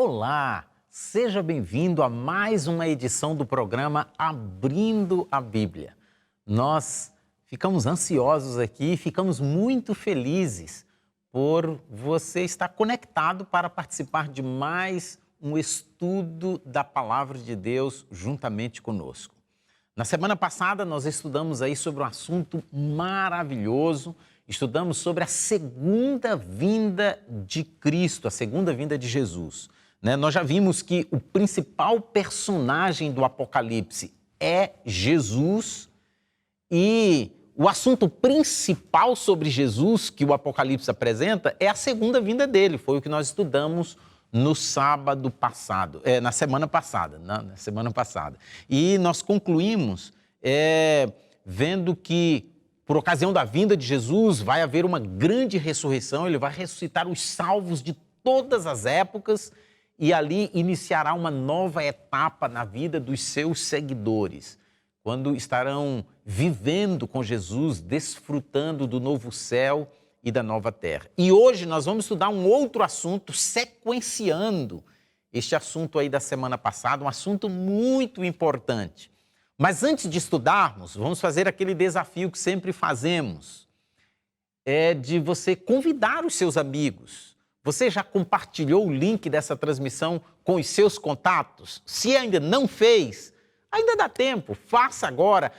Olá, seja bem-vindo a mais uma edição do programa Abrindo a Bíblia. Nós ficamos ansiosos aqui, ficamos muito felizes por você estar conectado para participar de mais um estudo da Palavra de Deus juntamente conosco. Na semana passada nós estudamos aí sobre um assunto maravilhoso, estudamos sobre a segunda vinda de Cristo, a segunda vinda de Jesus. Nós já vimos que o principal personagem do Apocalipse é Jesus e o assunto principal sobre Jesus que o Apocalipse apresenta é a segunda vinda dele. Foi o que nós estudamos no sábado passado, na semana passada. E nós concluímos vendo que por ocasião da vinda de Jesus vai haver uma grande ressurreição, ele vai ressuscitar os salvos de todas as épocas e ali iniciará uma nova etapa na vida dos seus seguidores, quando estarão vivendo com Jesus, desfrutando do novo céu e da nova terra. E hoje nós vamos estudar um outro assunto, sequenciando este assunto aí da semana passada, um assunto muito importante. Mas antes de estudarmos, vamos fazer aquele desafio que sempre fazemos, de você convidar os seus amigos. Você já compartilhou o link dessa transmissão com os seus contatos? Se ainda não fez, ainda dá tempo, faça agora.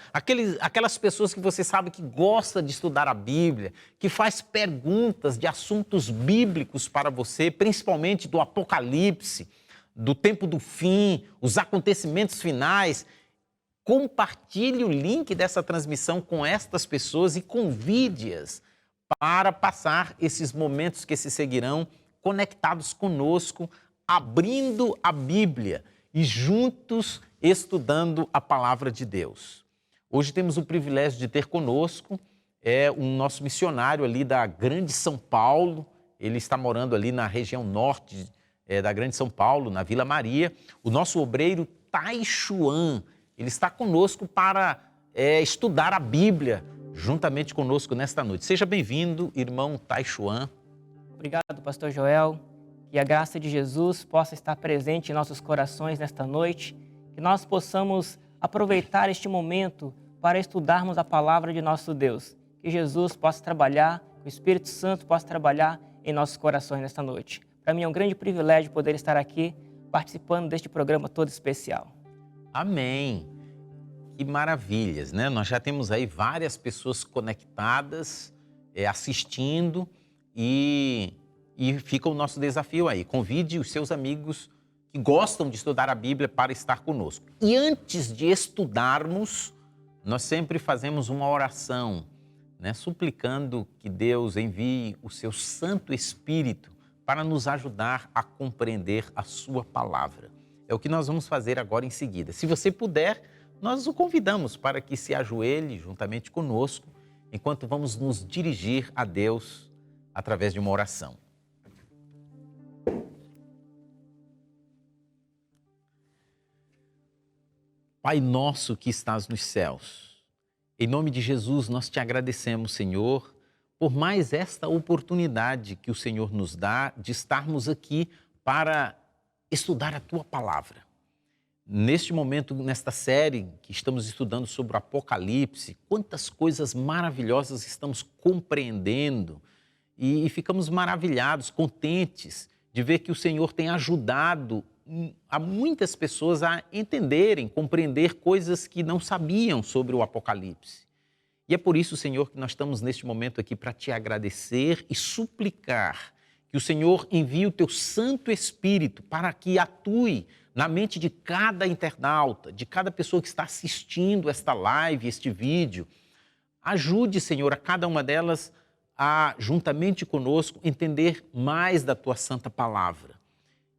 Aquelas pessoas que você sabe que gosta de estudar a Bíblia, que faz perguntas de assuntos bíblicos para você, principalmente do Apocalipse, do tempo do fim, os acontecimentos finais. Compartilhe o link dessa transmissão com estas pessoas e convide-as para passar esses momentos que se seguirão conectados conosco, abrindo a Bíblia e juntos estudando a Palavra de Deus. Hoje temos o privilégio de ter conosco um nosso missionário ali da Grande São Paulo. Ele está morando ali na região norte da Grande São Paulo, na Vila Maria. O nosso obreiro Taishuan, ele está conosco para estudar a Bíblia juntamente conosco nesta noite. Seja bem-vindo, irmão Taishuan. Obrigado, pastor Joel. Que a graça de Jesus possa estar presente em nossos corações nesta noite, que nós possamos aproveitar este momento para estudarmos a palavra de nosso Deus. Que Jesus possa trabalhar, que o Espírito Santo possa trabalhar em nossos corações nesta noite. Para mim é um grande privilégio poder estar aqui participando deste programa todo especial. Amém. Que maravilhas, né? Nós já temos aí várias pessoas conectadas, assistindo e fica o nosso desafio aí. Convide os seus amigos que gostam de estudar a Bíblia para estar conosco. E antes de estudarmos, nós sempre fazemos uma oração, né? Suplicando que Deus envie o seu Santo Espírito para nos ajudar a compreender a sua palavra. É o que nós vamos fazer agora em seguida. Se você puder, nós o convidamos para que se ajoelhe juntamente conosco, enquanto vamos nos dirigir a Deus através de uma oração. Pai nosso que estás nos céus, em nome de Jesus nós te agradecemos, Senhor, por mais esta oportunidade que o Senhor nos dá de estarmos aqui para estudar a Tua Palavra. Neste momento, nesta série que estamos estudando sobre o Apocalipse, quantas coisas maravilhosas estamos compreendendo e ficamos maravilhados, contentes de ver que o Senhor tem ajudado a muitas pessoas a entenderem, compreender coisas que não sabiam sobre o Apocalipse. E é por isso, Senhor, que nós estamos neste momento aqui para te agradecer e suplicar que o Senhor envie o teu Santo Espírito para que atue na mente de cada internauta, de cada pessoa que está assistindo esta live, este vídeo. Ajude, Senhor, a cada uma delas a, juntamente conosco, entender mais da Tua Santa Palavra.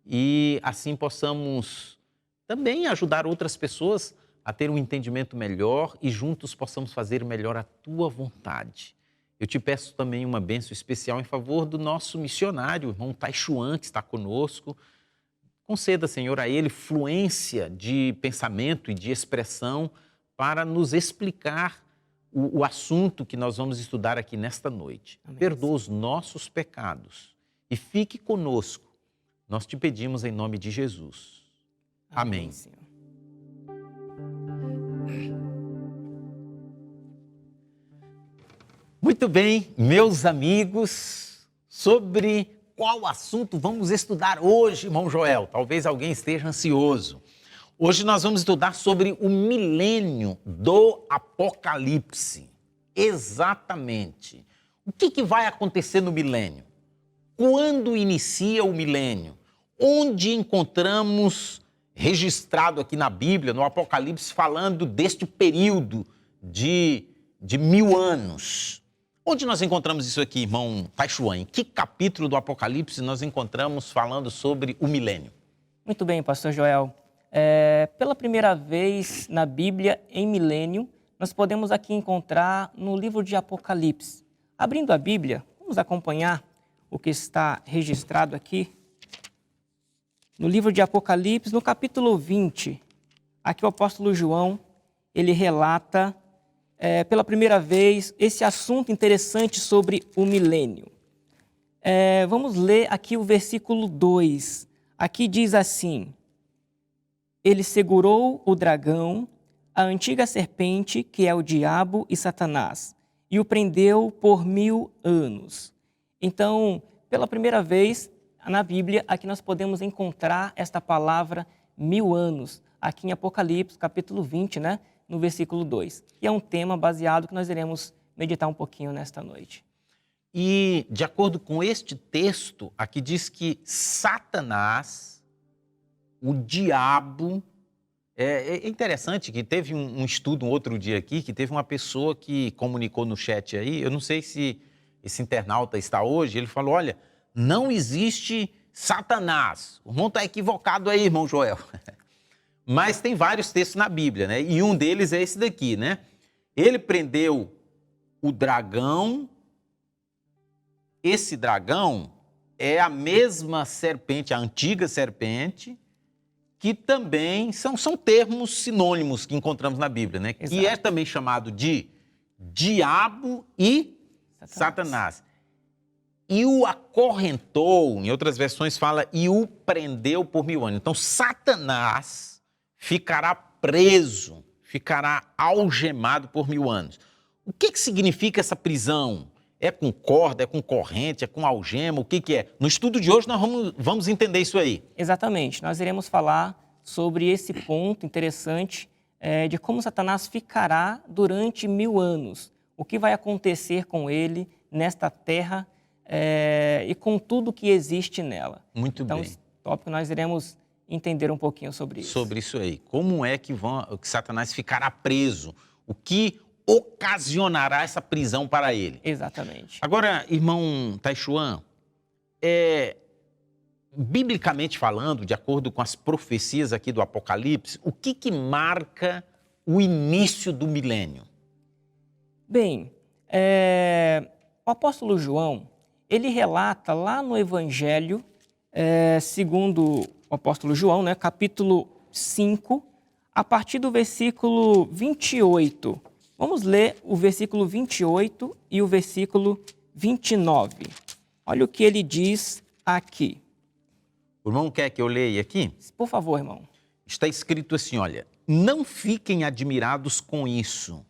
E assim possamos também ajudar outras pessoas a ter um entendimento melhor e juntos possamos fazer melhor a Tua vontade. Eu te peço também uma bênção especial em favor do nosso missionário, o irmão Taishuan, que está conosco. Conceda, Senhor, a ele fluência de pensamento e de expressão para nos explicar o assunto que nós vamos estudar aqui nesta noite. Amém. Perdoa os nossos pecados e fique conosco. Nós te pedimos em nome de Jesus. Amém. Senhor. Muito bem, meus amigos, sobre qual assunto vamos estudar hoje, irmão Joel? Talvez alguém esteja ansioso. Hoje nós vamos estudar sobre o milênio do Apocalipse. Exatamente. O que vai acontecer no milênio? Quando inicia o milênio? Onde encontramos registrado aqui na Bíblia, no Apocalipse, falando deste período de 1000 anos? Onde nós encontramos isso aqui, irmão Taichuan? Em que capítulo do Apocalipse nós encontramos falando sobre o milênio? Muito bem, pastor Joel. Pela primeira vez na Bíblia, em milênio, nós podemos aqui encontrar no livro de Apocalipse. Abrindo a Bíblia, vamos acompanhar o que está registrado aqui. No livro de Apocalipse, no capítulo 20, aqui o apóstolo João, ele relata pela primeira vez esse assunto interessante sobre o milênio. Vamos ler aqui o versículo 2. Aqui diz assim: ele segurou o dragão, a antiga serpente, que é o diabo e Satanás, e o prendeu por 1000 anos. Então, pela primeira vez na Bíblia, aqui nós podemos encontrar esta palavra 1000 anos, aqui em Apocalipse, capítulo 20, né? No versículo 2. E é um tema baseado que nós iremos meditar um pouquinho nesta noite. E, de acordo com este texto, aqui diz que Satanás, o diabo... É interessante que teve um estudo um outro dia aqui, que teve uma pessoa que comunicou no chat aí, eu não sei se esse internauta está hoje, ele falou, olha, não existe Satanás. O irmão está equivocado aí, irmão Joel. Mas tem vários textos na Bíblia, né? E um deles é esse daqui, né? Ele prendeu o dragão. Esse dragão é a mesma serpente, a antiga serpente, que também são termos sinônimos que encontramos na Bíblia, né? Exato. Que é também chamado de diabo e Satanás. E o acorrentou, em outras versões fala, e o prendeu por 1000 anos. Então, Satanás ficará preso, ficará algemado por 1000 anos. O que significa essa prisão? É com corda, é com corrente, é com algema, o que é? No estudo de hoje nós vamos entender isso aí. Exatamente, nós iremos falar sobre esse ponto interessante de como Satanás ficará durante 1000 anos. O que vai acontecer com ele nesta terra e com tudo que existe nela. Muito bem. Então, esse tópico nós iremos entender um pouquinho sobre isso. Sobre isso aí. Como é que Satanás ficará preso? O que ocasionará essa prisão para ele? Exatamente. Agora, irmão Taichuan, biblicamente falando, de acordo com as profecias aqui do Apocalipse, o que marca o início do milênio? Bem, o apóstolo João, ele relata lá no Evangelho, segundo o apóstolo João, né, capítulo 5, a partir do versículo 28. Vamos ler o versículo 28 e o versículo 29. Olha o que ele diz aqui. O irmão quer que eu leia aqui? Por favor, irmão. Está escrito assim, olha, não fiquem admirados com isso,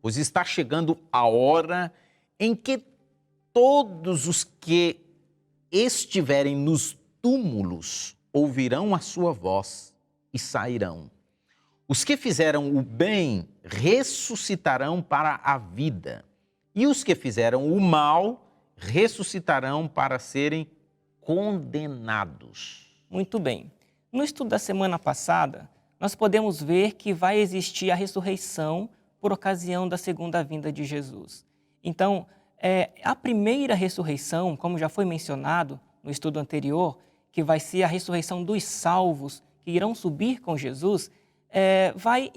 pois está chegando a hora em que todos os que estiverem nos túmulos ouvirão a sua voz e sairão. Os que fizeram o bem ressuscitarão para a vida, e os que fizeram o mal ressuscitarão para serem condenados. Muito bem. No estudo da semana passada, nós podemos ver que vai existir a ressurreição por ocasião da segunda vinda de Jesus. Então, a primeira ressurreição, como já foi mencionado no estudo anterior, que vai ser a ressurreição dos salvos que irão subir com Jesus, vai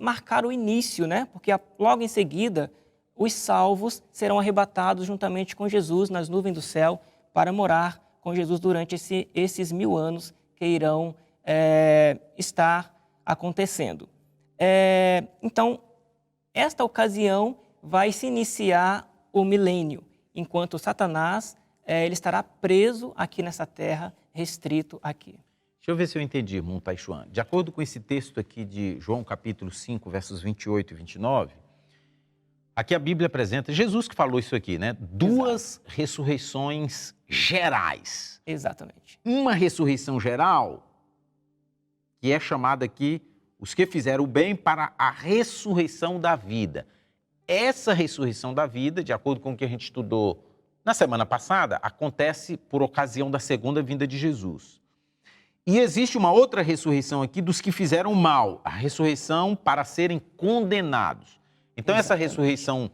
marcar o início, né? Porque logo em seguida os salvos serão arrebatados juntamente com Jesus nas nuvens do céu para morar com Jesus durante esses 1000 anos que irão estar acontecendo. Então, esta ocasião vai se iniciar o milênio, enquanto Satanás ele estará preso aqui nessa terra, restrito aqui. Deixa eu ver se eu entendi, irmão Taixuan. De acordo com esse texto aqui de João capítulo 5, versos 28 e 29, aqui a Bíblia apresenta, Jesus que falou isso aqui, né? Duas ressurreições gerais. Exatamente. Uma ressurreição geral, que é chamada aqui, os que fizeram o bem para a ressurreição da vida. Essa ressurreição da vida, de acordo com o que a gente estudou na semana passada, acontece por ocasião da segunda vinda de Jesus. E existe uma outra ressurreição aqui dos que fizeram o mal, a ressurreição para serem condenados. Então, essa ressurreição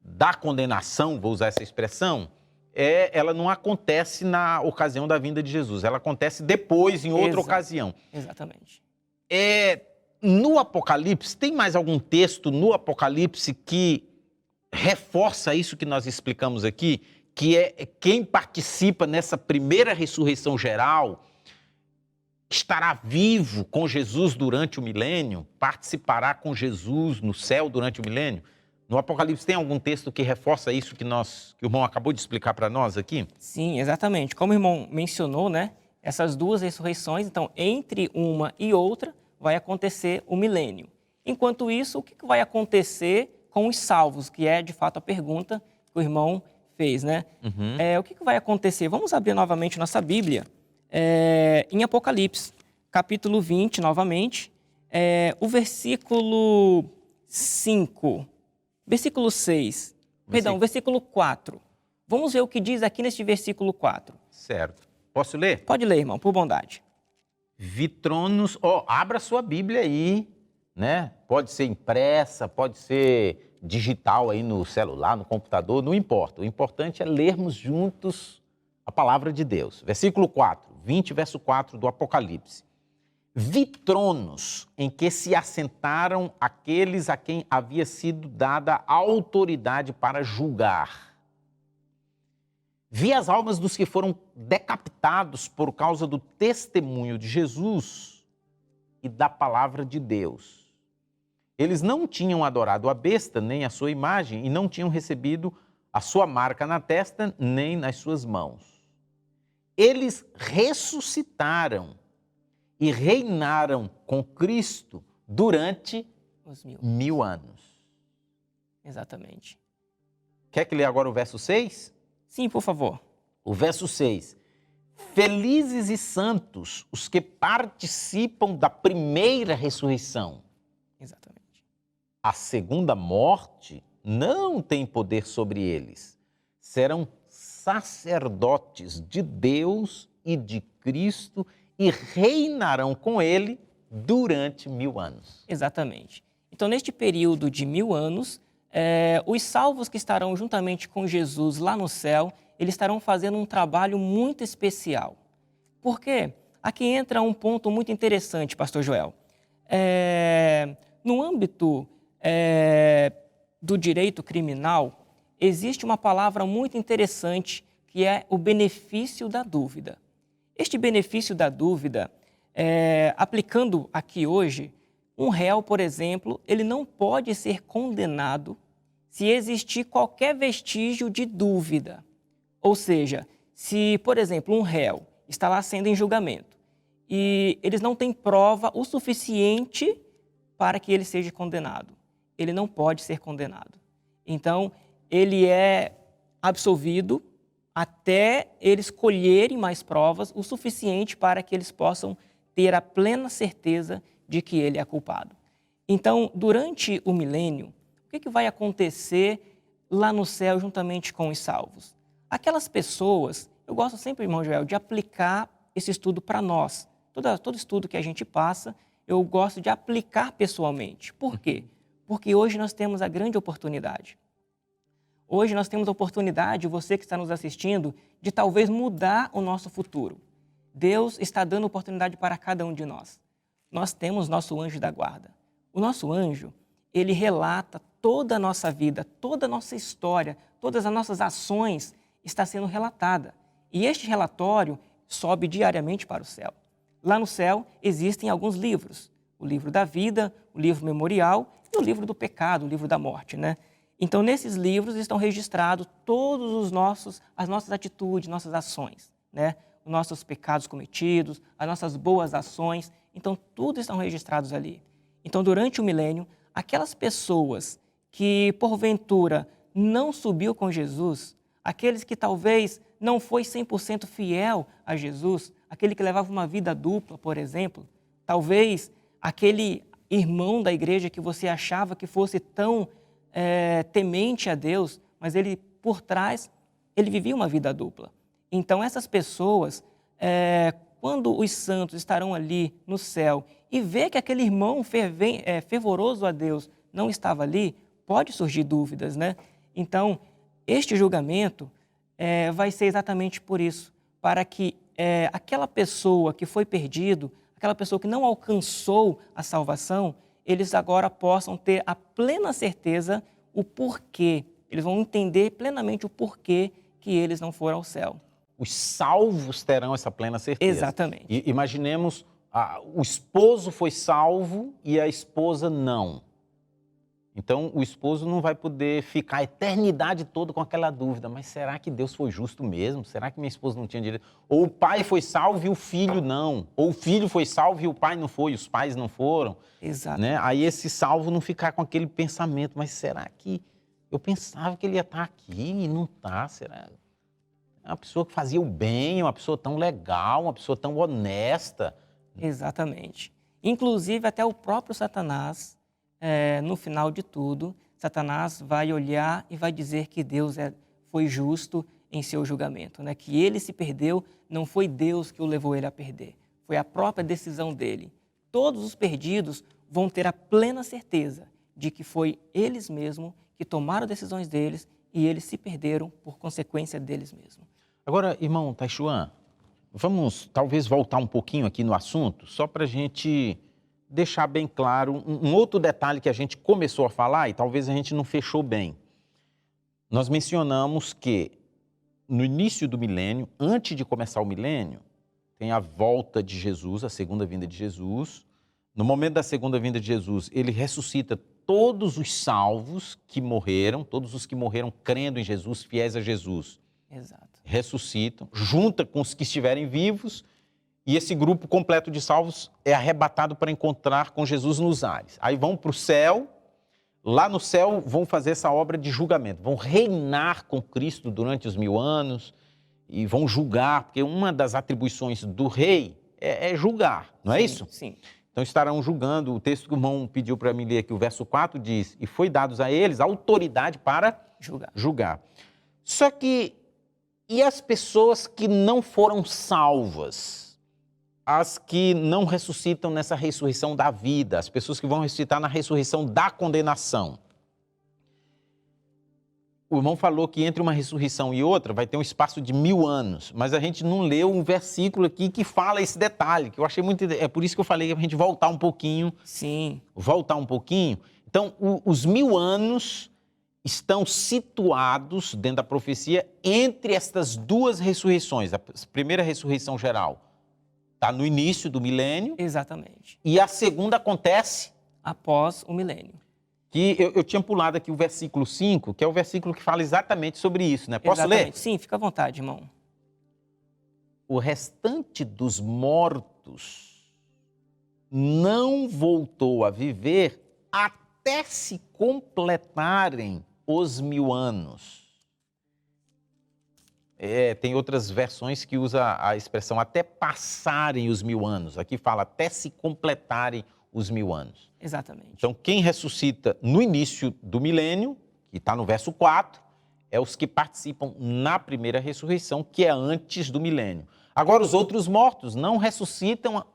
da condenação, vou usar essa expressão, ela não acontece na ocasião da vinda de Jesus, ela acontece depois, em outra ocasião. Exatamente. No Apocalipse, tem mais algum texto no Apocalipse que reforça isso que nós explicamos aqui, que é quem participa nessa primeira ressurreição geral estará vivo com Jesus durante o milênio, participará com Jesus no céu durante o milênio? No Apocalipse tem algum texto que reforça isso que o irmão acabou de explicar para nós aqui? Sim, exatamente. Como o irmão mencionou, né? Essas duas ressurreições, então, entre uma e outra, vai acontecer o milênio. Enquanto isso, o que vai acontecer com os salvos? Que é, de fato, a pergunta que o irmão fez, né? O que vai acontecer? Vamos abrir novamente nossa Bíblia. Em Apocalipse, capítulo 20, novamente, o versículo 5, versículo 6, perdão, versículo 4. Vamos ver o que diz aqui neste versículo 4. Certo. Posso ler? Pode ler, irmão, por bondade. Vi tronos, abra sua Bíblia aí, né? Pode ser impressa, pode ser digital aí no celular, no computador, não importa. O importante é lermos juntos a palavra de Deus. Versículo 4. 20, verso 4 do Apocalipse. Vi tronos em que se assentaram aqueles a quem havia sido dada autoridade para julgar. Vi as almas dos que foram decapitados por causa do testemunho de Jesus e da palavra de Deus. Eles não tinham adorado a besta nem a sua imagem e não tinham recebido a sua marca na testa nem nas suas mãos. Eles ressuscitaram e reinaram com Cristo durante Os 1000 anos. Exatamente. Quer que lê agora o verso 6? Sim, por favor. O verso 6. Felizes e santos os que participam da primeira ressurreição. Exatamente. A segunda morte não tem poder sobre eles. Serão sacerdotes de Deus e de Cristo e reinarão com ele durante 1000 anos. Exatamente. Então, neste período de 1000 anos, os salvos que estarão juntamente com Jesus lá no céu, eles estarão fazendo um trabalho muito especial. Por quê? Aqui entra um ponto muito interessante, pastor Joel. No âmbito do direito criminal, existe uma palavra muito interessante que é o benefício da dúvida. Este benefício da dúvida, aplicando aqui hoje, um réu, por exemplo, ele não pode ser condenado se existir qualquer vestígio de dúvida. Ou seja, se, por exemplo, um réu está lá sendo em julgamento e eles não têm prova o suficiente para que ele seja condenado, ele não pode ser condenado. Então, ele é absolvido até eles colherem mais provas o suficiente para que eles possam ter a plena certeza de que ele é culpado. Então, durante o milênio, o que vai acontecer lá no céu juntamente com os salvos? Aquelas pessoas, eu gosto sempre, irmão Joel, de aplicar esse estudo para nós. Todo estudo que a gente passa, eu gosto de aplicar pessoalmente. Por quê? Porque hoje nós temos a grande oportunidade. Hoje nós temos a oportunidade, você que está nos assistindo, de talvez mudar o nosso futuro. Deus está dando oportunidade para cada um de nós. Nós temos nosso anjo da guarda. O nosso anjo, ele relata toda a nossa vida, toda a nossa história, todas as nossas ações está sendo relatada. E este relatório sobe diariamente para o céu. Lá no céu existem alguns livros. O livro da vida, o livro memorial e o livro do pecado, o livro da morte, né? Então, nesses livros estão registrados todos as nossas atitudes, nossas ações, né? Os nossos pecados cometidos, as nossas boas ações. Então, tudo estão registrados ali. Então, durante o milênio, aquelas pessoas que, porventura, não subiu com Jesus, aqueles que talvez não foi 100% fiel a Jesus, aquele que levava uma vida dupla, por exemplo, talvez aquele irmão da igreja que você achava que fosse tão temente a Deus, mas ele, por trás, ele vivia uma vida dupla. Então, essas pessoas, quando os santos estarão ali no céu e vê que aquele irmão fervoroso a Deus não estava ali, pode surgir dúvidas, né? Então, este julgamento vai ser exatamente por isso, para que aquela pessoa que foi perdido, aquela pessoa que não alcançou a salvação, eles agora possam ter a plena certeza, o porquê. Eles vão entender plenamente o porquê que eles não foram ao céu. Os salvos terão essa plena certeza. Exatamente. E imaginemos, o esposo foi salvo e a esposa não. Então, o esposo não vai poder ficar a eternidade toda com aquela dúvida, mas será que Deus foi justo mesmo? Será que minha esposa não tinha direito? Ou o pai foi salvo e o filho não. Ou o filho foi salvo e o pai não foi, os pais não foram. Exato. Né? Aí esse salvo não ficar com aquele pensamento, mas será que eu pensava que ele ia estar aqui e não está? Será? É uma pessoa que fazia o bem, uma pessoa tão legal, uma pessoa tão honesta. Exatamente. Inclusive, até o próprio Satanás, no final de tudo, Satanás vai olhar e vai dizer que Deus foi justo em seu julgamento, né? Que ele se perdeu, não foi Deus que o levou ele a perder, foi a própria decisão dele. Todos os perdidos vão ter a plena certeza de que foi eles mesmos que tomaram decisões deles e eles se perderam por consequência deles mesmos. Agora, irmão Taishuan, vamos talvez voltar um pouquinho aqui no assunto, só para a gente deixar bem claro um outro detalhe que a gente começou a falar e talvez a gente não fechou bem. Nós mencionamos que no início do milênio, antes de começar o milênio, tem a volta de Jesus, a segunda vinda de Jesus. No momento da segunda vinda de Jesus, ele ressuscita todos os salvos que morreram, todos os que morreram crendo em Jesus, fiéis a Jesus. Exato. Ressuscitam, junta com os que estiverem vivos, e esse grupo completo de salvos é arrebatado para encontrar com Jesus nos ares. Aí vão para o céu, lá no céu vão fazer essa obra de julgamento, vão reinar com Cristo durante os 1000 anos e vão julgar, porque uma das atribuições do rei é julgar, não é isso? Sim. Então estarão julgando, o texto que o irmão pediu para mim ler aqui, o verso 4 diz, e foi dados a eles autoridade para julgar. Só que, e as pessoas que não foram salvas? As que não ressuscitam nessa ressurreição da vida, as pessoas que vão ressuscitar na ressurreição da condenação. O irmão falou que entre uma ressurreição e outra vai ter um espaço de 1000 anos, mas a gente não leu um versículo aqui que fala esse detalhe, que eu achei muito... É por isso que eu falei que a gente voltar um pouquinho. Sim. Voltar um pouquinho. Então, os 1000 anos estão situados dentro da profecia entre estas duas ressurreições. A primeira ressurreição geral está no início do milênio. Exatamente. E a segunda acontece após o milênio. Que eu tinha pulado aqui o versículo 5, que é o versículo que fala exatamente sobre isso, né? Posso ler? Sim, fica à vontade, irmão. O restante dos mortos não voltou a viver até se completarem os 1000 anos. Tem outras versões que usam a expressão até passarem os 1000 anos. Aqui fala até se completarem os 1000 anos. Exatamente. Então, quem ressuscita no início do milênio, que está no verso 4, é os que participam na primeira ressurreição, que é antes do milênio. Agora, os outros mortos não ressuscitam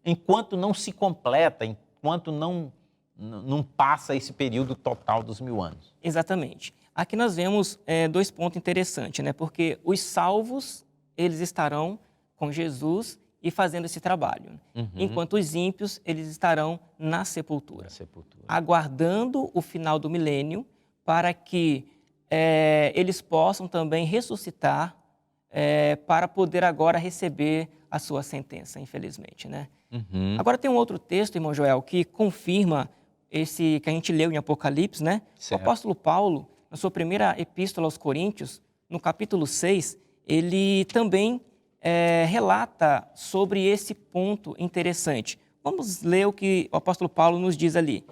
enquanto não se completa, enquanto não passa esse período total dos 1000 anos. Exatamente. Aqui nós vemos 2 pontos interessantes, né? Porque os salvos, eles estarão com Jesus e fazendo esse trabalho. Enquanto os ímpios, eles estarão na sepultura. Aguardando o final do milênio para que eles possam também ressuscitar para poder agora receber a sua sentença, infelizmente, né? Agora tem um outro texto, irmão Joel, que confirma esse que a gente leu em Apocalipse, né? Certo. O apóstolo Paulo, na sua primeira epístola aos Coríntios, no capítulo 6, ele também relata sobre esse ponto interessante. Vamos ler o que o apóstolo Paulo nos diz ali.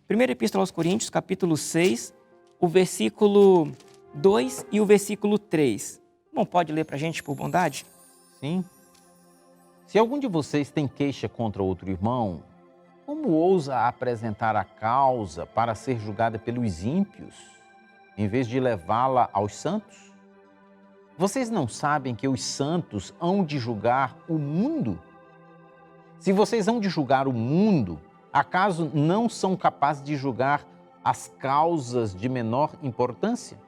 Primeira epístola aos Coríntios, capítulo 6, o versículo 2 e o versículo 3. Bom, pode ler para a gente, por bondade? Sim. Se algum de vocês tem queixa contra outro irmão, como ousa apresentar a causa para ser julgada pelos ímpios, em vez de levá-la aos santos? Vocês não sabem que os santos hão de julgar o mundo? Se vocês hão de julgar o mundo, acaso não são capazes de julgar as causas de menor importância?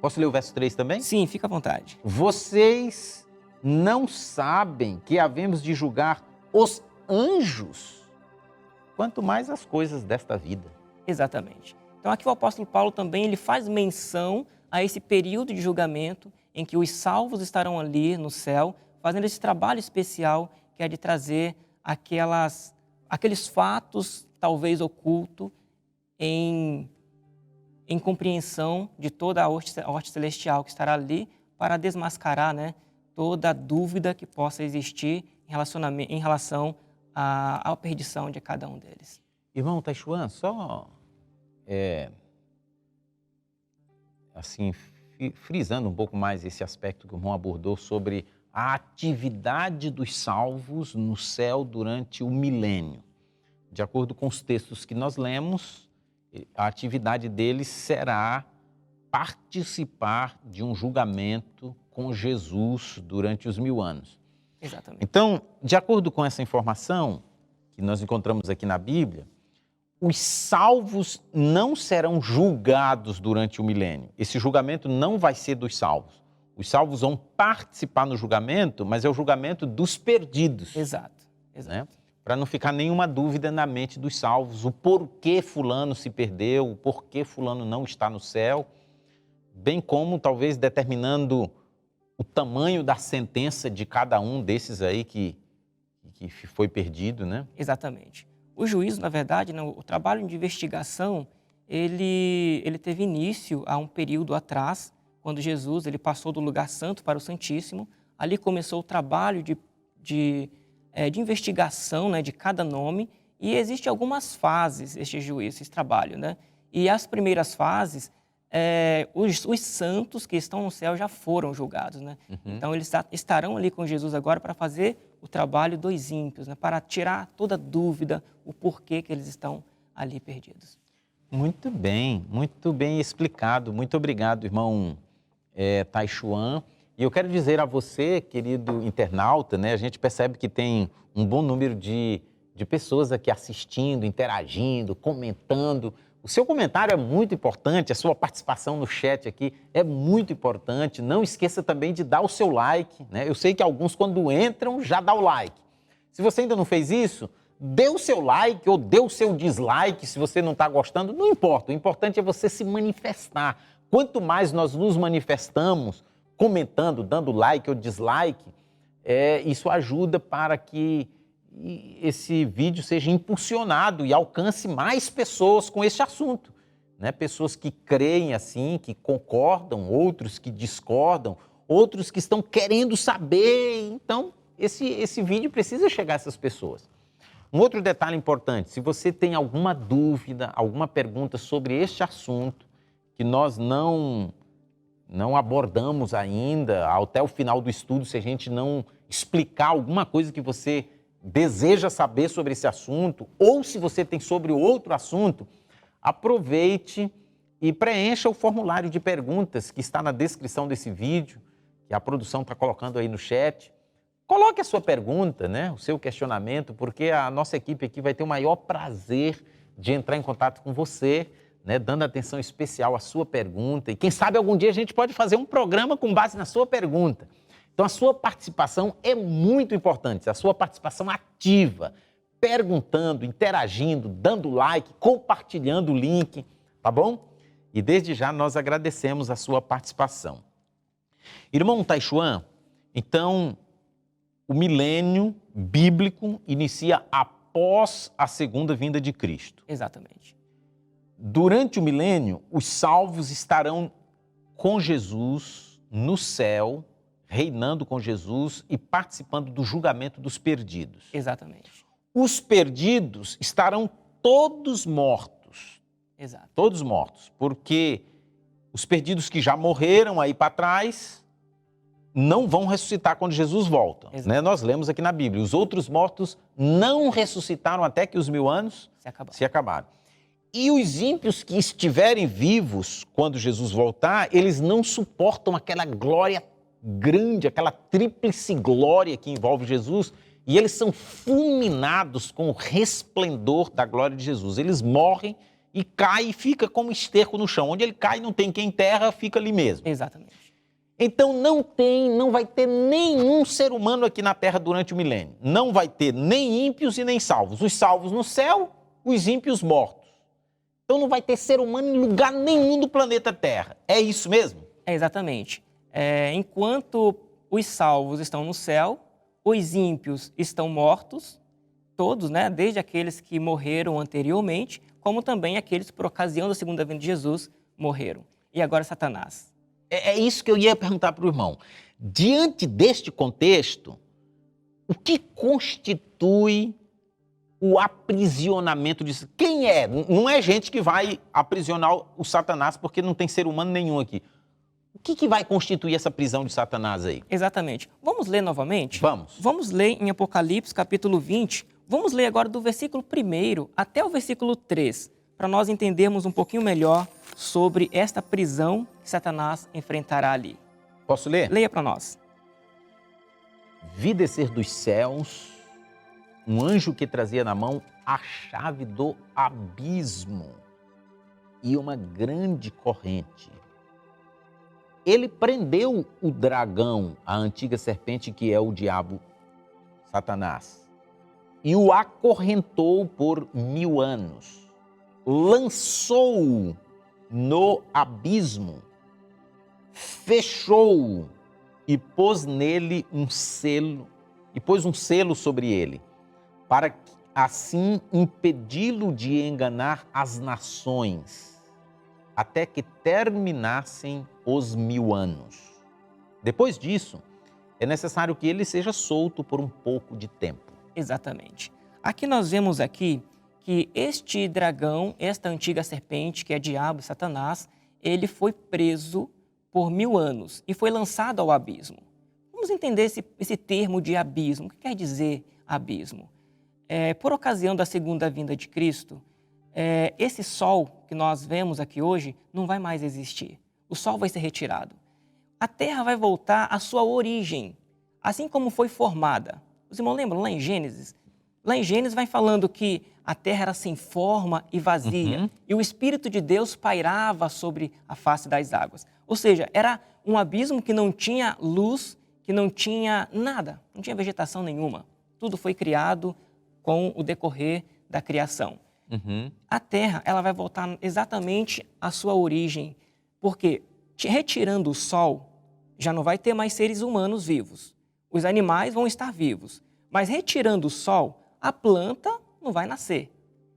Posso ler o verso 3 também? Sim, fica à vontade. Vocês não sabem que havemos de julgar os anjos, quanto mais as coisas desta vida. Exatamente. Então aqui o apóstolo Paulo também ele faz menção a esse período de julgamento em que os salvos estarão ali no céu, fazendo esse trabalho especial que é de trazer aqueles fatos, talvez ocultos, em compreensão de toda a horte celestial que estará ali para desmascarar, né, toda a dúvida que possa existir em relação à perdição de cada um deles. Irmão Taishuan, só assim, frisando um pouco mais esse aspecto que o irmão abordou sobre a atividade dos salvos no céu durante o milênio. De acordo com os textos que nós lemos, a atividade deles será participar de um julgamento com Jesus durante os 1000 anos. Exatamente. Então, de acordo com essa informação que nós encontramos aqui na Bíblia, os salvos não serão julgados durante o milênio. Esse julgamento não vai ser dos salvos. Os salvos vão participar no julgamento, mas é o julgamento dos perdidos. Exato. Né? Para não ficar nenhuma dúvida na mente dos salvos, o porquê fulano se perdeu, o porquê fulano não está no céu, bem como talvez determinando o tamanho da sentença de cada um desses aí que foi perdido, né? Exatamente. O juízo, na verdade, o trabalho de investigação, ele teve início há um período atrás, quando Jesus ele passou do lugar santo para o Santíssimo. Ali começou o trabalho de investigação, né, de cada nome, e existem algumas fases este juízo, esse trabalho, né? E as primeiras fases, os santos que estão no céu já foram julgados, né? Uhum. Então eles estarão ali com Jesus agora para fazer o trabalho dos ímpios, né? Para tirar toda dúvida, o porquê que eles estão ali perdidos. Muito bem explicado. Muito obrigado, irmão Taishuan. E eu quero dizer a você, querido internauta, né, a gente percebe que tem um bom número de pessoas aqui assistindo, interagindo, comentando. O seu comentário é muito importante, a sua participação no chat aqui é muito importante. Não esqueça também de dar o seu like, né? Eu sei que alguns, quando entram, já dá o like. Se você ainda não fez isso, dê o seu like ou dê o seu dislike se você não está gostando, não importa. O importante é você se manifestar. Quanto mais nós nos manifestamos, comentando, dando like ou dislike, isso ajuda para que esse vídeo seja impulsionado e alcance mais pessoas com esse assunto, né? Pessoas que creem assim, que concordam, outros que discordam, outros que estão querendo saber. Então, esse vídeo precisa chegar a essas pessoas. Um outro detalhe importante, se você tem alguma dúvida, alguma pergunta sobre este assunto que nós não abordamos ainda, até o final do estudo, se a gente não explicar alguma coisa que você deseja saber sobre esse assunto, ou se você tem sobre outro assunto, aproveite e preencha o formulário de perguntas que está na descrição desse vídeo, que a produção está colocando aí no chat. Coloque a sua pergunta, né, o seu questionamento, porque a nossa equipe aqui vai ter o maior prazer de entrar em contato com você, né, dando atenção especial à sua pergunta. E quem sabe algum dia a gente pode fazer um programa com base na sua pergunta. Então a sua participação é muito importante, a sua participação ativa, perguntando, interagindo, dando like, compartilhando o link, tá bom? E desde já nós agradecemos a sua participação. Irmão Taishuan, então o milênio bíblico inicia após a segunda vinda de Cristo. Exatamente. Durante o milênio, os salvos estarão com Jesus no céu, reinando com Jesus e participando do julgamento dos perdidos. Exatamente. Os perdidos estarão todos mortos. Exato. Todos mortos, porque os perdidos que já morreram aí para trás não vão ressuscitar quando Jesus volta. Né? Nós lemos aqui na Bíblia, os outros mortos não ressuscitaram até que os 1000 anos se acabaram. E os ímpios que estiverem vivos quando Jesus voltar, eles não suportam aquela glória grande, aquela tríplice glória que envolve Jesus, e eles são fulminados com o resplendor da glória de Jesus. Eles morrem e caem e fica como esterco no chão. Onde ele cai não tem quem enterra, fica ali mesmo. Exatamente. Então não vai ter nenhum ser humano aqui na Terra durante o milênio. Não vai ter nem ímpios e nem salvos. Os salvos no céu, os ímpios mortos. Então não vai ter ser humano em lugar nenhum do planeta Terra. É isso mesmo? Exatamente. Enquanto os salvos estão no céu, os ímpios estão mortos, todos, né? Desde aqueles que morreram anteriormente, como também aqueles que, por ocasião da segunda vinda de Jesus, morreram. E agora Satanás. É isso que eu ia perguntar para o irmão. Diante deste contexto, o que constitui o aprisionamento disso? Quem é? Não é gente que vai aprisionar o Satanás, porque não tem ser humano nenhum aqui. O que vai constituir essa prisão de Satanás aí? Exatamente. Vamos ler novamente? Vamos. Vamos ler em Apocalipse, capítulo 20. Vamos ler agora do versículo 1 até o versículo 3, para nós entendermos um pouquinho melhor sobre esta prisão que Satanás enfrentará ali. Posso ler? Leia para nós. Vi descer dos céus um anjo que trazia na mão a chave do abismo e uma grande corrente. Ele prendeu o dragão, a antiga serpente que é o diabo, Satanás, e o acorrentou por 1000 anos. Lançou-o no abismo, fechou-o e pôs nele um selo, e pôs um selo sobre ele, para assim impedi-lo de enganar as nações, até que terminassem os 1000 anos. Depois disso, é necessário que ele seja solto por um pouco de tempo. Exatamente. Aqui nós vemos aqui que este dragão, esta antiga serpente, que é diabo e Satanás, ele foi preso por 1000 anos e foi lançado ao abismo. Vamos entender esse termo de abismo. O que quer dizer abismo? Por ocasião da segunda vinda de Cristo, esse sol que nós vemos aqui hoje não vai mais existir. O sol vai ser retirado. A terra vai voltar à sua origem, assim como foi formada. Os irmãos lembram lá em Gênesis? Lá em Gênesis vai falando que a terra era sem forma e vazia, e o Espírito de Deus pairava sobre a face das águas. Ou seja, era um abismo que não tinha luz, que não tinha nada, não tinha vegetação nenhuma. Tudo foi criado com o decorrer da criação. A terra, ela vai voltar exatamente à sua origem, porque retirando o sol, já não vai ter mais seres humanos vivos. Os animais vão estar vivos, mas retirando o sol, a planta não vai nascer.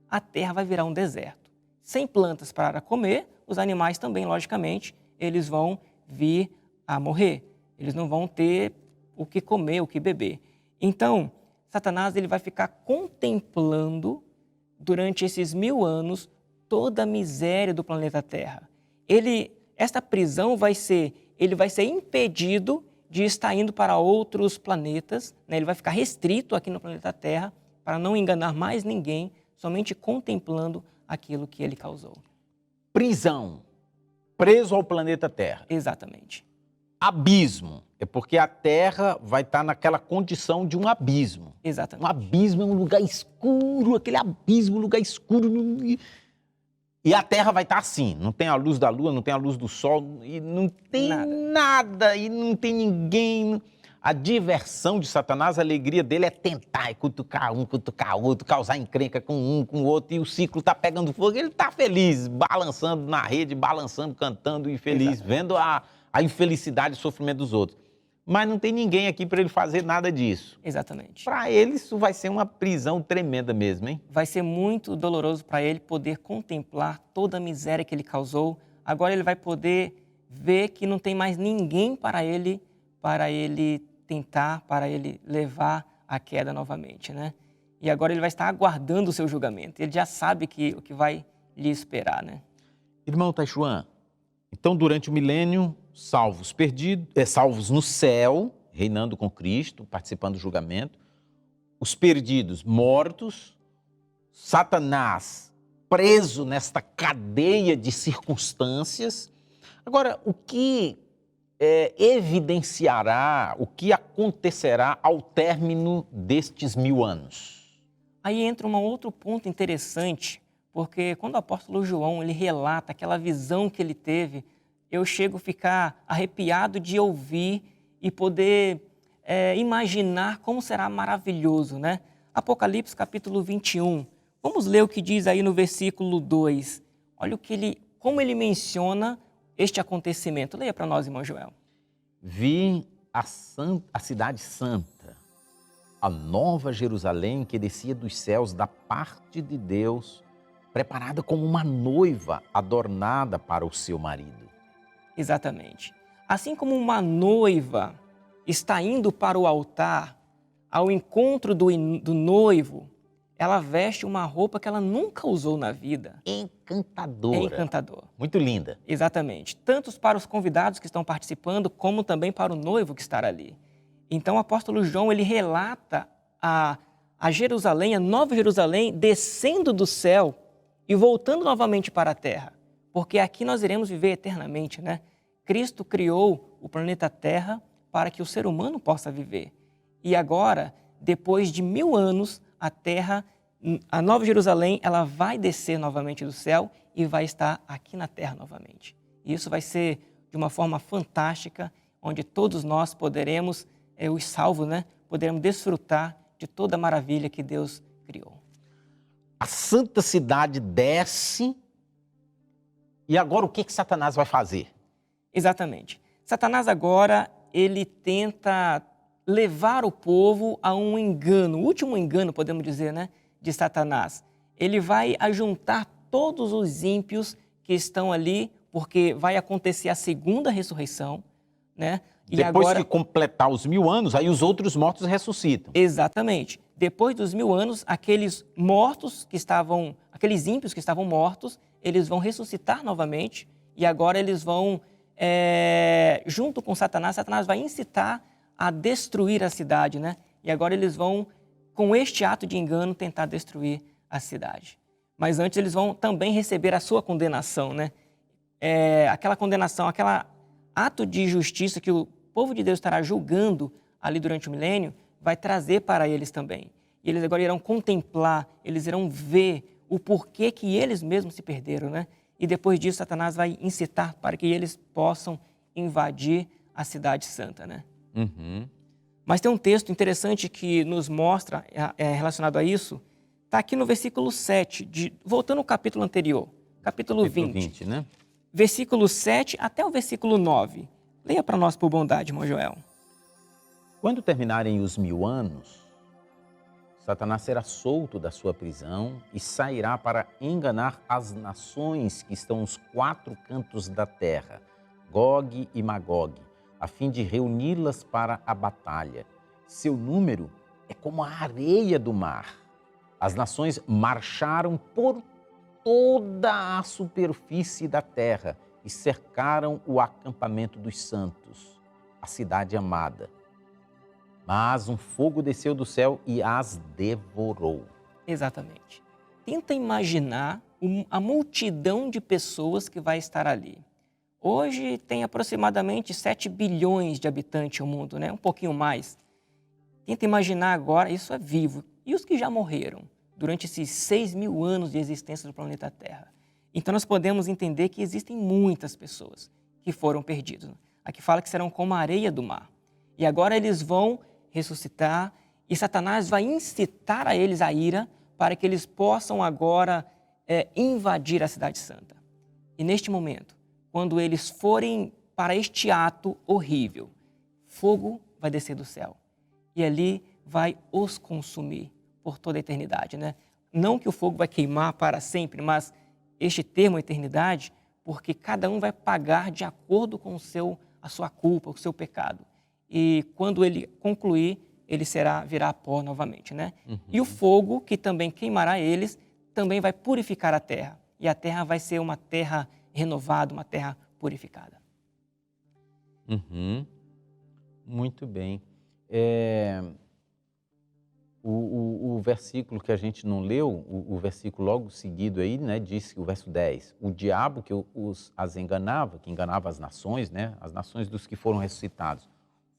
A terra vai virar um deserto. Sem plantas para comer, os animais também, logicamente, eles vão vir a morrer. Eles não vão ter o que comer, o que beber. Então, Satanás ele vai ficar contemplando durante esses 1000 anos toda a miséria do planeta Terra. Esta prisão ele vai ser impedido de estar indo para outros planetas, né? Ele vai ficar restrito aqui no planeta Terra para não enganar mais ninguém, somente contemplando aquilo que ele causou. Prisão, preso ao planeta Terra. Exatamente. Abismo, é porque a Terra vai estar naquela condição de um abismo. Exatamente. Um abismo é um lugar escuro, aquele abismo, um lugar escuro. E a Terra vai estar assim, não tem a luz da Lua, não tem a luz do Sol, e não tem nada e não tem ninguém. A diversão de Satanás, a alegria dele é tentar cutucar um, cutucar outro, causar encrenca com um, com o outro, e o ciclo está pegando fogo, ele está feliz, balançando na rede, balançando, cantando e feliz, vendo a infelicidade e o sofrimento dos outros. mas não tem ninguém aqui para ele fazer nada disso. Exatamente. Para ele isso vai ser uma prisão tremenda mesmo, hein? Vai ser muito doloroso para ele poder contemplar toda a miséria que ele causou. Agora ele vai poder ver que não tem mais ninguém para ele tentar, para ele levar a queda novamente, né? E agora ele vai estar aguardando o seu julgamento. Ele já sabe o que vai lhe esperar, né? Irmão Taixuan, então durante o milênio, salvos no céu, reinando com Cristo, participando do julgamento, os perdidos mortos, Satanás preso nesta cadeia de circunstâncias. Agora, o que evidenciará, o que acontecerá ao término destes 1000 anos? Aí entra um outro ponto interessante, porque quando o apóstolo João ele relata aquela visão que ele teve, eu chego a ficar arrepiado de ouvir e poder imaginar como será maravilhoso, né? Apocalipse capítulo 21. Vamos ler o que diz aí no versículo 2. Olha como ele menciona este acontecimento. Leia para nós, irmão Joel. Vi a cidade santa, a nova Jerusalém que descia dos céus da parte de Deus, preparada como uma noiva adornada para o seu marido. Exatamente. Assim como uma noiva está indo para o altar, ao encontro do noivo, ela veste uma roupa que ela nunca usou na vida. Encantadora. É encantador. Muito linda. Exatamente. Tanto para os convidados que estão participando, como também para o noivo que está ali. Então o apóstolo João, ele relata a Jerusalém, a nova Jerusalém, descendo do céu e voltando novamente para a terra. Porque aqui nós iremos viver eternamente, né? Cristo criou o planeta Terra para que o ser humano possa viver. E agora, depois de 1000 anos, a terra, a nova Jerusalém, ela vai descer novamente do céu e vai estar aqui na terra novamente. E isso vai ser de uma forma fantástica, onde todos nós poderemos, os salvos, né, poderemos desfrutar de toda a maravilha que Deus criou. A santa cidade desce e agora o que Satanás vai fazer? Exatamente. Satanás agora, ele tenta levar o povo a um engano, o último engano, podemos dizer, né, de Satanás. Ele vai ajuntar todos os ímpios que estão ali, porque vai acontecer a segunda ressurreição, né? E depois agora, que completar os 1000 anos, aí os outros mortos ressuscitam. Exatamente. Depois dos 1000 anos, aqueles ímpios que estavam mortos, eles vão ressuscitar novamente e agora eles vão, junto com Satanás vai incitar a destruir a cidade, né? E agora eles vão, com este ato de engano, tentar destruir a cidade. Mas antes eles vão também receber a sua condenação, né? Aquela condenação, aquele ato de justiça que o povo de Deus estará julgando ali durante o milênio, vai trazer para eles também. E eles agora irão contemplar, eles irão ver o porquê que eles mesmos se perderam, né? E depois disso, Satanás vai incitar para que eles possam invadir a cidade santa, né? Uhum. Mas tem um texto interessante que nos mostra, relacionado a isso, está aqui no versículo 7, voltando ao capítulo anterior, capítulo 20, né? Versículo 7 até o versículo 9. Leia para nós por bondade, irmão Joel. Quando terminarem os 1000 anos, Satanás será solto da sua prisão e sairá para enganar as nações que estão nos 4 cantos da terra, Gog e Magog, a fim de reuni-las para a batalha. Seu número é como a areia do mar. As nações marcharam por toda a superfície da terra e cercaram o acampamento dos santos, a cidade amada. Mas um fogo desceu do céu e as devorou. Exatamente. Tenta imaginar a multidão de pessoas que vai estar ali. Hoje tem aproximadamente 7 bilhões de habitantes no mundo, né? Um pouquinho mais. Tenta imaginar agora, isso é vivo. E os que já morreram durante esses 6.000 anos de existência do planeta Terra? Então nós podemos entender que existem muitas pessoas que foram perdidas. Aqui fala que serão como a areia do mar. E agora eles vão ressuscitar e Satanás vai incitar a eles a ira para que eles possam agora invadir a cidade santa. E neste momento, quando eles forem para este ato horrível, fogo vai descer do céu e ali vai os consumir por toda a eternidade, né? Não que o fogo vai queimar para sempre, mas este termo eternidade, porque cada um vai pagar de acordo com a sua culpa, o seu pecado. E quando ele concluir, ele virá pó novamente, né? E o fogo, que também queimará eles, também vai purificar a terra. E a terra vai ser uma terra renovada, uma terra purificada. Muito bem. O versículo que a gente não leu, o versículo logo seguido aí, né, diz que o verso 10, o diabo que as enganava, que enganava as nações, né, as nações dos que foram ressuscitados,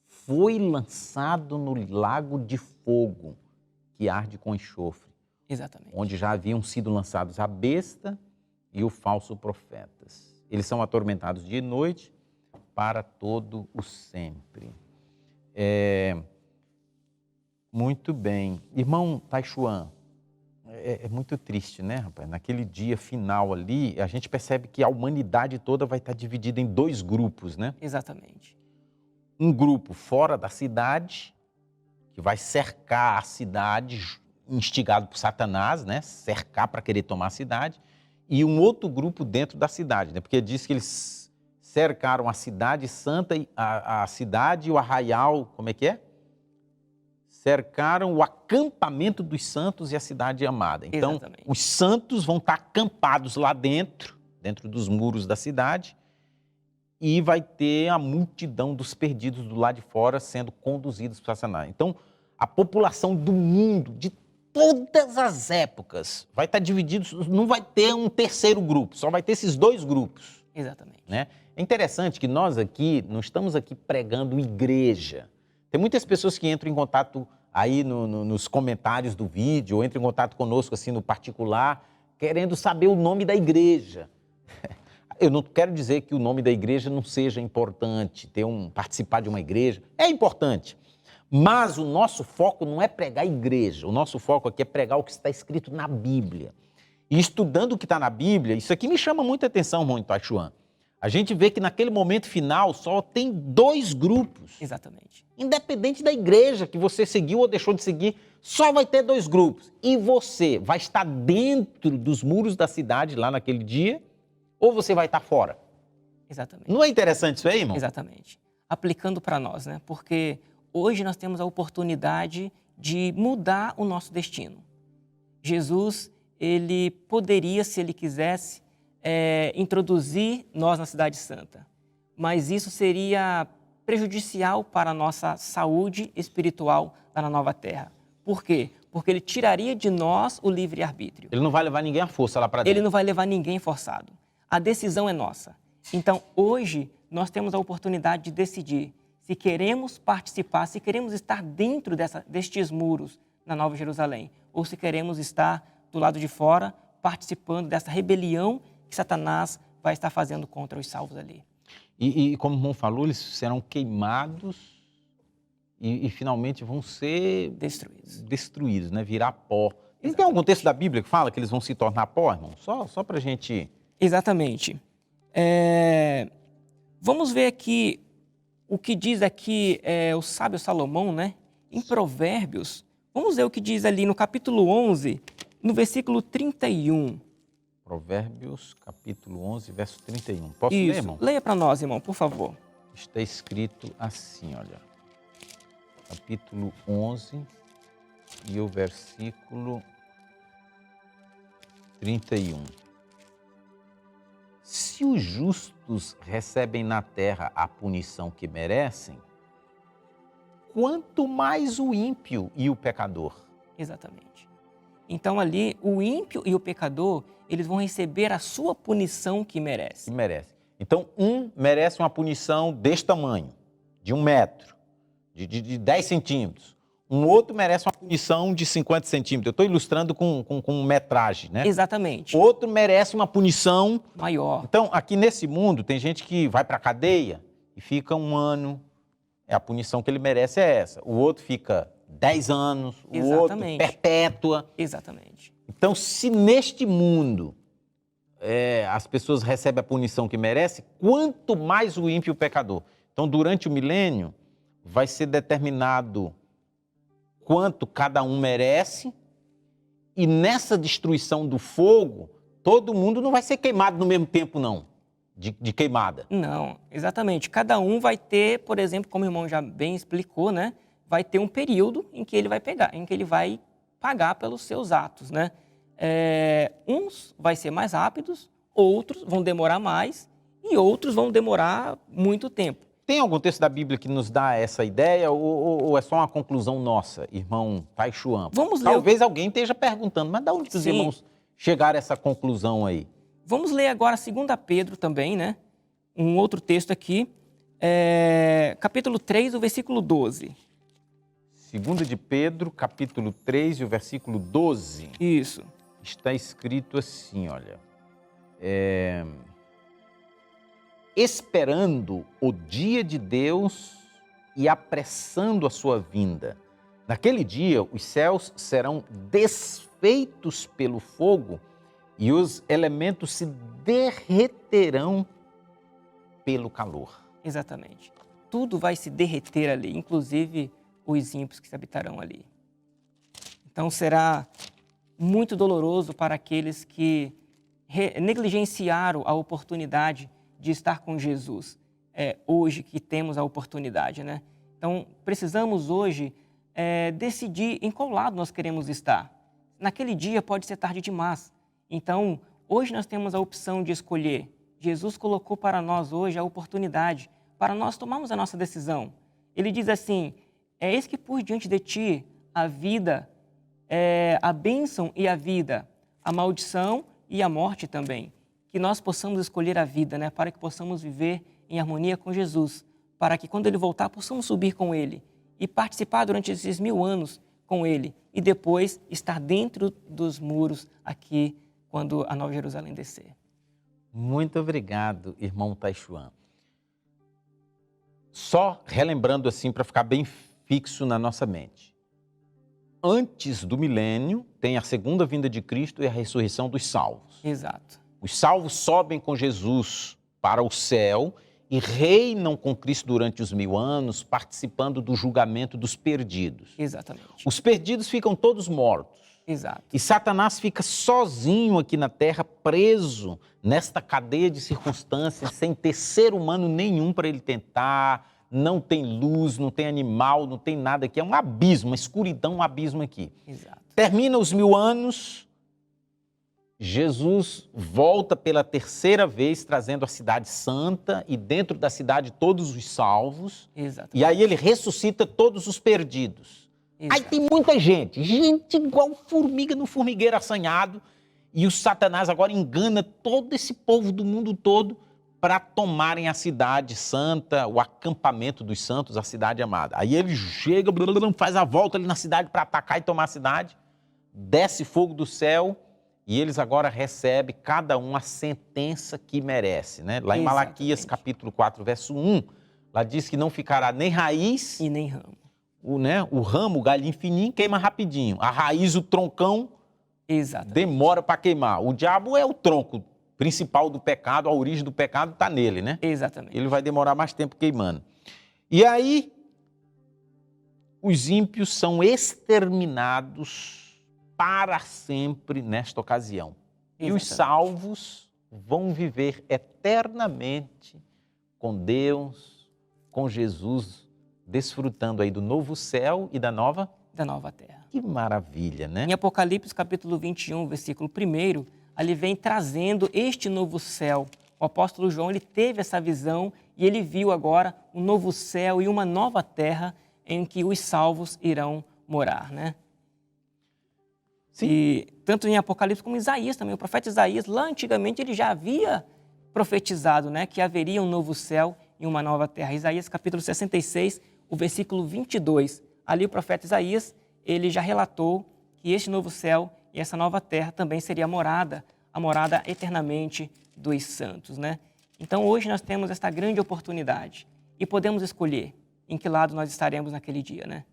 foi lançado no lago de fogo, que arde com enxofre. Exatamente. Onde já haviam sido lançados a besta e o falso profetas. Eles são atormentados dia e noite para todo o sempre. Muito bem. Irmão Taichuan, é muito triste, né, rapaz? Naquele dia final ali, a gente percebe que a humanidade toda vai estar dividida em dois grupos, né? Exatamente. Um grupo fora da cidade, que vai cercar a cidade, instigado por Satanás, né? Cercar para querer tomar a cidade. E um outro grupo dentro da cidade, né? Porque diz que eles cercaram a cidade santa, a cidade e o arraial, como é que é? Cercaram o acampamento dos santos e a cidade amada. Então, Exatamente. Os santos vão estar acampados lá dentro dos muros da cidade, e vai ter a multidão dos perdidos do lado de fora sendo conduzidos para Satanás. Então, a população do mundo, de todas as épocas, vai estar dividida, não vai ter um terceiro grupo, só vai ter esses dois grupos. Exatamente. Né? É interessante que nós aqui, não estamos aqui pregando igreja. Tem muitas pessoas que entram em contato aí nos comentários do vídeo, ou entram em contato conosco assim no particular, querendo saber o nome da igreja. Eu não quero dizer que o nome da igreja não seja importante, participar de uma igreja, é importante. Mas o nosso foco não é pregar a igreja, o nosso foco aqui é pregar o que está escrito na Bíblia. E estudando o que está na Bíblia, isso aqui me chama muita atenção, irmão Taichuan. A gente vê que naquele momento final só tem dois grupos. Exatamente. Independente da igreja que você seguiu ou deixou de seguir, só vai ter dois grupos. E você vai estar dentro dos muros da cidade lá naquele dia, ou você vai estar fora? Exatamente. Não é interessante isso aí, irmão? Exatamente. Aplicando para nós, né? Porque hoje nós temos a oportunidade de mudar o nosso destino. Jesus, ele poderia, se ele quisesse, introduzir nós na Cidade Santa. Mas isso seria prejudicial para a nossa saúde espiritual lá na Nova Terra. Por quê? Porque ele tiraria de nós o livre-arbítrio. Ele não vai levar ninguém à força lá para dentro. Ele não vai levar ninguém forçado. A decisão é nossa. Então, hoje, nós temos a oportunidade de decidir se queremos participar, se queremos estar dentro destes muros na Nova Jerusalém, ou se queremos estar do lado de fora, participando dessa rebelião que Satanás vai estar fazendo contra os salvos ali. E como o irmão falou, eles serão queimados e finalmente vão ser destruídos, né? Virar pó. E tem algum texto da Bíblia que fala que eles vão se tornar pó, irmão? Só para a gente... Exatamente. Vamos ver aqui o que diz aqui o sábio Salomão, né? Em Provérbios. Vamos ver o que diz ali no capítulo 11, no versículo 31. Provérbios, capítulo 11, verso 31. Posso Isso. ler, irmão? Leia para nós, irmão, por favor. Está escrito assim, olha. Capítulo 11 e o versículo 31. Se os justos recebem na terra a punição que merecem, quanto mais o ímpio e o pecador. Exatamente. Então ali, o ímpio e o pecador, eles vão receber a sua punição que merece. Que merece. Então, um merece uma punição deste tamanho, de 1 metro, de 10 centímetros. Um outro merece uma punição de 50 centímetros. Eu estou ilustrando com metragem, né? Exatamente. Outro merece uma punição maior. Então, aqui nesse mundo, tem gente que vai para a cadeia e fica 1 ano. A punição que ele merece é essa. O outro fica 10 anos, o outro perpétua. Exatamente. Então, se neste mundo as pessoas recebem a punição que merece, quanto mais o ímpio e o pecador. Então, durante o milênio, vai ser determinado quanto cada um merece, e nessa destruição do fogo, todo mundo não vai ser queimado no mesmo tempo, não, de queimada. Não, exatamente. Cada um vai ter, por exemplo, como o irmão já bem explicou, né? Vai ter um período em que ele vai pegar, em que ele vai pagar pelos seus atos, né? Uns vai ser mais rápidos, outros vão demorar mais e outros vão demorar muito tempo. Tem algum texto da Bíblia que nos dá essa ideia ou é só uma conclusão nossa, irmão Taishuan? Vamos ler. Talvez alguém esteja perguntando, mas de onde os irmãos chegaram a essa conclusão aí? Vamos ler agora 2 Pedro também, né? Um outro texto aqui, capítulo 3, o versículo 12. 2 de Pedro, capítulo 3 e o versículo 12. Isso. Está escrito assim, olha. Esperando o dia de Deus e apressando a sua vinda. Naquele dia, os céus serão desfeitos pelo fogo e os elementos se derreterão pelo calor. Exatamente. Tudo vai se derreter ali, inclusive os ímpios que se habitarão ali. Então será muito doloroso para aqueles que negligenciaram a oportunidade de estar com Jesus, hoje que temos a oportunidade, né? Então, precisamos hoje decidir em qual lado nós queremos estar. Naquele dia pode ser tarde demais. Então, hoje nós temos a opção de escolher. Jesus colocou para nós hoje a oportunidade para nós tomarmos a nossa decisão. Ele diz assim, eis que pus diante de ti a vida, a bênção e a vida, a maldição e a morte também. Que nós possamos escolher a vida, né? Para que possamos viver em harmonia com Jesus, para que quando Ele voltar possamos subir com Ele e participar durante esses 1000 anos com Ele e depois estar dentro dos muros aqui quando a Nova Jerusalém descer. Muito obrigado, irmão Taishuan. Só relembrando assim para ficar bem fixo na nossa mente. Antes do milênio tem a segunda vinda de Cristo e a ressurreição dos salvos. Exato. Os salvos sobem com Jesus para o céu e reinam com Cristo durante os 1000 anos, participando do julgamento dos perdidos. Exatamente. Os perdidos ficam todos mortos. Exato. E Satanás fica sozinho aqui na terra, preso nesta cadeia de circunstâncias, sem ter ser humano nenhum para ele tentar. Não tem luz, não tem animal, não tem nada aqui. É um abismo, uma escuridão, um abismo aqui. Exato. Termina os 1000 anos... Jesus volta pela terceira vez trazendo a cidade santa e dentro da cidade todos os salvos. Exatamente. E aí ele ressuscita todos os perdidos. Exato. Aí tem muita gente igual formiga no formigueiro assanhado, e o Satanás agora engana todo esse povo do mundo todo para tomarem a cidade santa, o acampamento dos santos, a cidade amada. Aí ele chega, faz a volta ali na cidade para atacar e tomar a cidade, desce fogo do céu. E eles agora recebem cada um a sentença que merece, né? Lá em Malaquias, capítulo 4, verso 1, lá diz que não ficará nem raiz... E nem ramo. O ramo, o galhinho fininho, queima rapidinho. A raiz, o troncão, demora para queimar. O diabo é o tronco principal do pecado, a origem do pecado está nele, né? Exatamente. Ele vai demorar mais tempo queimando. E aí, os ímpios são exterminados para sempre nesta ocasião. Exatamente. E os salvos vão viver eternamente com Deus, com Jesus, desfrutando aí do novo céu e da nova terra. Que maravilha, né? Em Apocalipse, capítulo 21, versículo 1, ali vem trazendo este novo céu. O apóstolo João, ele teve essa visão e ele viu agora um novo céu e uma nova terra em que os salvos irão morar, né? Sim. E tanto em Apocalipse como em Isaías também. O profeta Isaías, lá antigamente, ele já havia profetizado, né, que haveria um novo céu e uma nova terra. Isaías, capítulo 66, o versículo 22. Ali o profeta Isaías, ele já relatou que este novo céu e essa nova terra também seria a morada eternamente dos santos, né? Então, hoje nós temos esta grande oportunidade e podemos escolher em que lado nós estaremos naquele dia, né?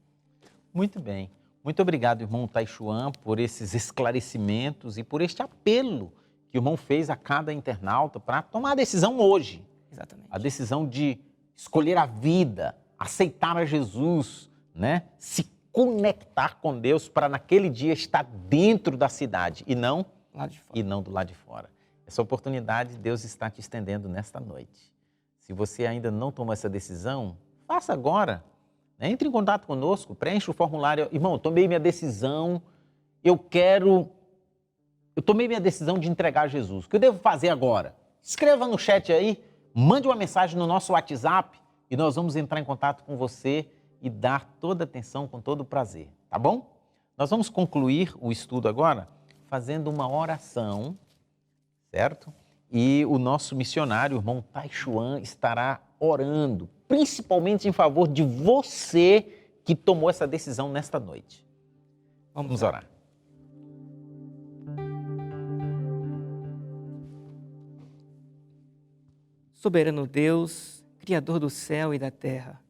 Muito bem. Muito obrigado, irmão Taishuan, por esses esclarecimentos e por este apelo que o irmão fez a cada internauta para tomar a decisão hoje. Exatamente. A decisão de escolher a vida, aceitar a Jesus, né? Se conectar com Deus para naquele dia estar dentro da cidade e não do lado de fora. Essa oportunidade Deus está te estendendo nesta noite. Se você ainda não tomou essa decisão, faça agora. Entre em contato conosco, preencha o formulário. Irmão, eu tomei minha decisão, eu tomei minha decisão de entregar a Jesus. O que eu devo fazer agora? Escreva no chat aí, mande uma mensagem no nosso WhatsApp e nós vamos entrar em contato com você e dar toda a atenção com todo o prazer, tá bom? Nós vamos concluir o estudo agora fazendo uma oração, certo? E o nosso missionário, o irmão Tai Chuan, estará orando, principalmente em favor de você que tomou essa decisão nesta noite. Vamos orar. Soberano Deus, Criador do céu e da terra,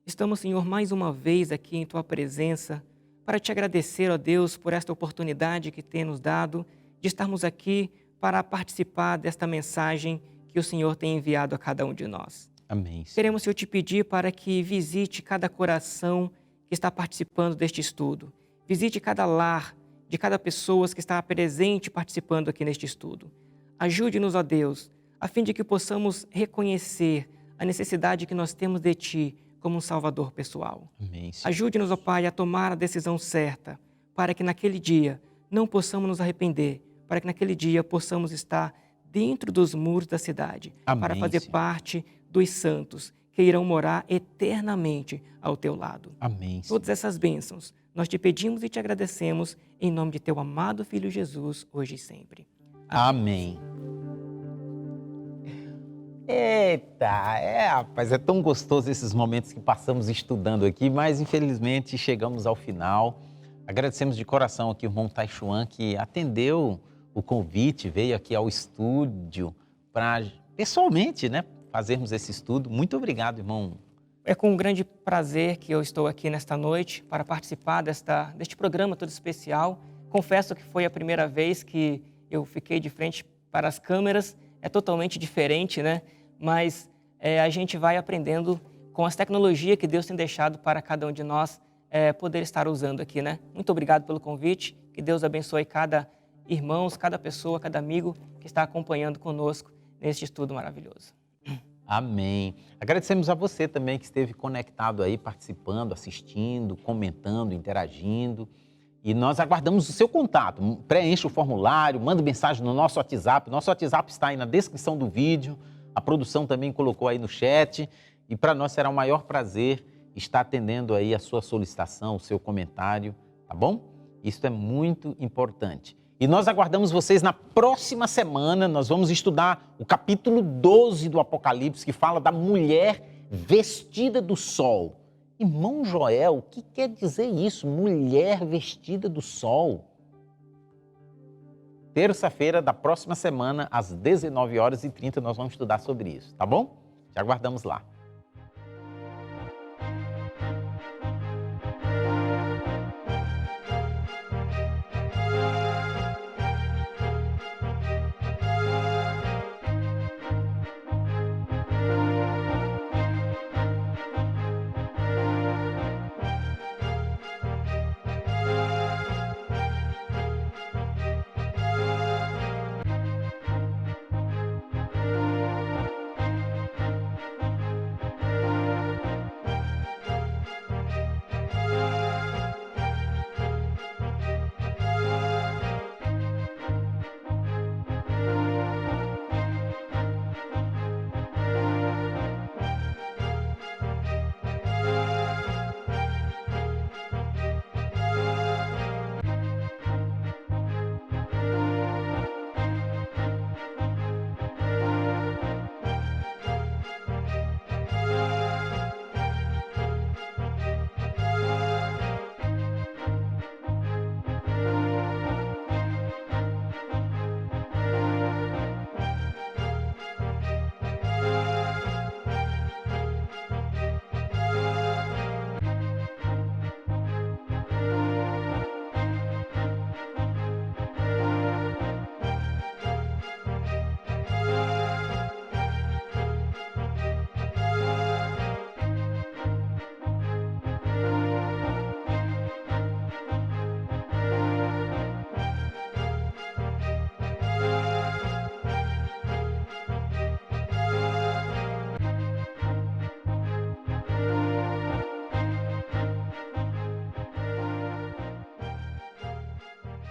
estamos, Senhor, mais uma vez aqui em Tua presença para te agradecer, ó Deus, por esta oportunidade que tem nos dado de estarmos aqui para participar desta mensagem que o Senhor tem enviado a cada um de nós. Amém. Senhor. Queremos, Senhor, te pedir para que visite cada coração que está participando deste estudo. Visite cada lar de cada pessoa que está presente participando aqui neste estudo. Ajude-nos, ó Deus, a fim de que possamos reconhecer a necessidade que nós temos de Ti como um Salvador pessoal. Amém, Senhor. Ajude-nos, ó Pai, a tomar a decisão certa, para que naquele dia não possamos nos arrepender, para que naquele dia possamos estar dentro dos muros da cidade, Amém, para fazer Senhor. parte dos santos que irão morar eternamente ao Teu lado. Amém, Senhor. Todas essas bênçãos nós te pedimos e te agradecemos em nome de Teu amado Filho Jesus, hoje e sempre. Amém. Eita, rapaz, é tão gostoso esses momentos que passamos estudando aqui, mas infelizmente chegamos ao final. Agradecemos de coração aqui o irmão Tai Chuan, que atendeu o convite, veio aqui ao estúdio para, pessoalmente, né, fazermos esse estudo. Muito obrigado, irmão. É com um grande prazer que eu estou aqui nesta noite para participar deste programa todo especial. Confesso que foi a primeira vez que eu fiquei de frente para as câmeras. É totalmente diferente, né? Mas a gente vai aprendendo com as tecnologias que Deus tem deixado para cada um de nós poder estar usando aqui, né? Muito obrigado pelo convite. Que Deus abençoe cada irmão, cada pessoa, cada amigo que está acompanhando conosco neste estudo maravilhoso. Amém. Agradecemos a você também que esteve conectado aí, participando, assistindo, comentando, interagindo. E nós aguardamos o seu contato. Preencha o formulário, manda mensagem no nosso WhatsApp. Nosso WhatsApp está aí na descrição do vídeo. A produção também colocou aí no chat. E para nós será um maior prazer estar atendendo aí a sua solicitação, o seu comentário, tá bom? Isso é muito importante. E nós aguardamos vocês na próxima semana. Nós vamos estudar o capítulo 12 do Apocalipse, que fala da mulher vestida do sol. Irmão Joel, o que quer dizer isso? Mulher vestida do sol. Terça-feira da próxima semana, às 19h30, nós vamos estudar sobre isso, tá bom? Te aguardamos lá.